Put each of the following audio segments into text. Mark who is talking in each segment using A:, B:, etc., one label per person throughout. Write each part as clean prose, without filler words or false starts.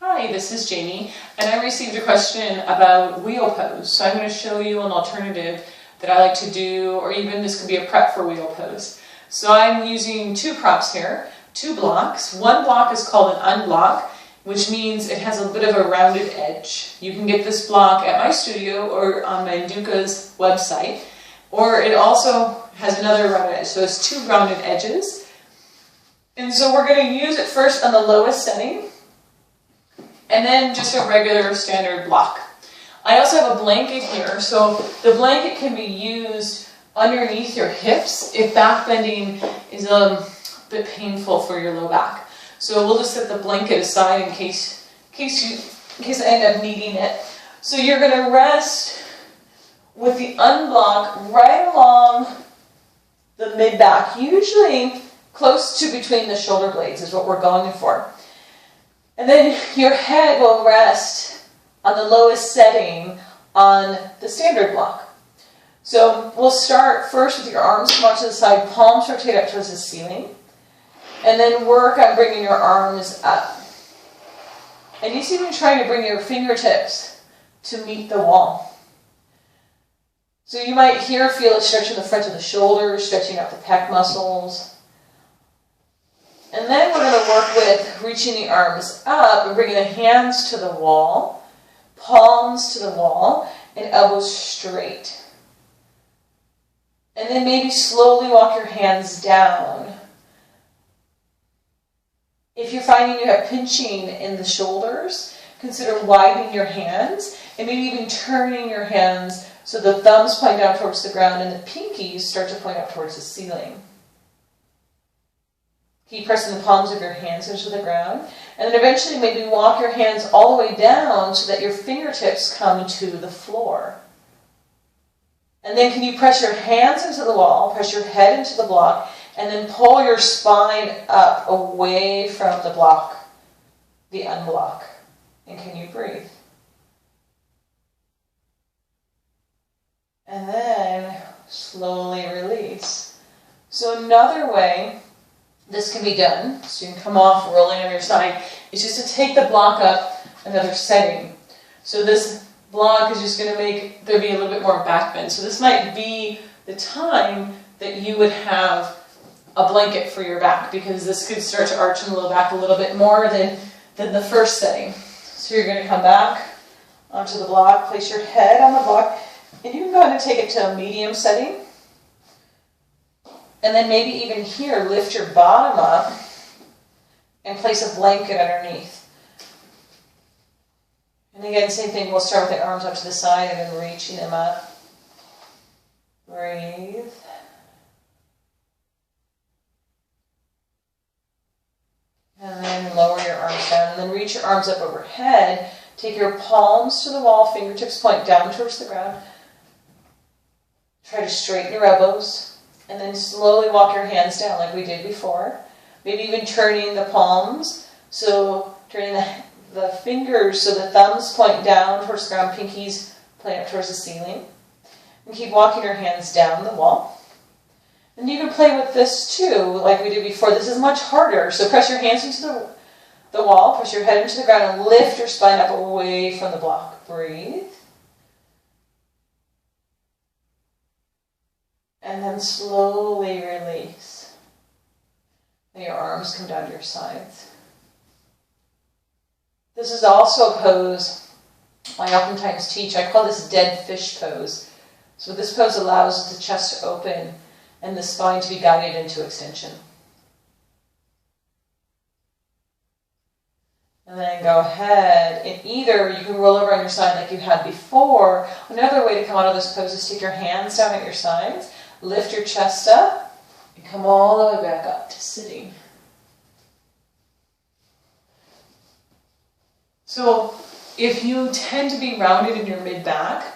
A: Hi, this is Jamie, and I received a question about wheel pose. So I'm going to show you an alternative that I like to do, or even this could be a prep for wheel pose. So I'm using two props here, two blocks. One block is called an unblock, which means it has a bit of a rounded edge. You can get this block at my studio or on my Duca's website, or it also has another rounded edge. So it's two rounded edges. And so we're going to use it first on the lowest setting, and then just a regular standard block. I also have a blanket here, so the blanket can be used underneath your hips if back bending is a bit painful for your low back. So we'll just set the blanket aside in case I end up needing it. So you're going to rest with the unblock right along the mid-back, usually close to between the shoulder blades is what we're going for. And then your head will rest on the lowest setting on the standard block. So we'll start first with your arms come out to the side, palms rotate up towards the ceiling, and then work on bringing your arms up. And you see me trying to bring your fingertips to meet the wall. So you might here feel it stretching the front of the shoulders, stretching out the pec muscles. And then we're going to work with reaching the arms up and bringing the hands to the wall, palms to the wall, and elbows straight. And then maybe slowly walk your hands down. If you're finding you have pinching in the shoulders, consider widening your hands and maybe even turning your hands so the thumbs point down towards the ground and the pinkies start to point up towards the ceiling. Keep pressing the palms of your hands into the ground. And then eventually maybe walk your hands all the way down so that your fingertips come to the floor. And then can you press your hands into the wall, press your head into the block, and then pull your spine up away from the block, the unblock. And can you breathe? And then slowly release. So another way this can be done, so you can come off rolling on your side, is just to take the block up another setting. So this block is just going to make there be a little bit more back bend. So this might be the time that you would have a blanket for your back, because this could start to arch in the low back a little bit more than the first setting. So you're going to come back onto the block, place your head on the block, and you can go ahead and take it to a medium setting. And then maybe even here, lift your bottom up and place a blanket underneath. And again, same thing, we'll start with the arms up to the side and then reaching them up. Breathe. And then lower your arms down, and then reach your arms up overhead. Take your palms to the wall, fingertips point down towards the ground. Try to straighten your elbows. And then slowly walk your hands down like we did before. Maybe even turning the palms. So turning the fingers so the thumbs point down towards the ground, pinkies point up towards the ceiling. And keep walking your hands down the wall. And you can play with this too, like we did before. This is much harder. So press your hands into the wall, press your head into the ground, and lift your spine up away from the block. Breathe. And then slowly release. And your arms come down to your sides. This is also a pose I oftentimes teach. I call this dead fish pose. So this pose allows the chest to open and the spine to be guided into extension. And then go ahead, and either you can roll over on your side like you had before. Another way to come out of this pose is take your hands down at your sides. Lift your chest up and come all the way back up to sitting. So if you tend to be rounded in your mid-back,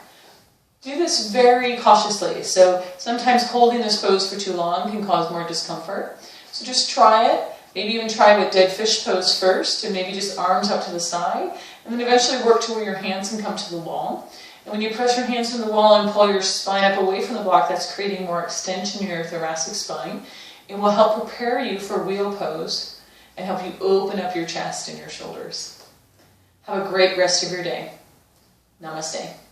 A: do this very cautiously. So sometimes holding this pose for too long can cause more discomfort. So just try it. Maybe even try with dead fish pose first, and maybe just arms out to the side, and then eventually work to where your hands can come to the wall. And when you press your hands to the wall and pull your spine up away from the block, that's creating more extension in your thoracic spine. It will help prepare you for wheel pose and help you open up your chest and your shoulders. Have a great rest of your day. Namaste.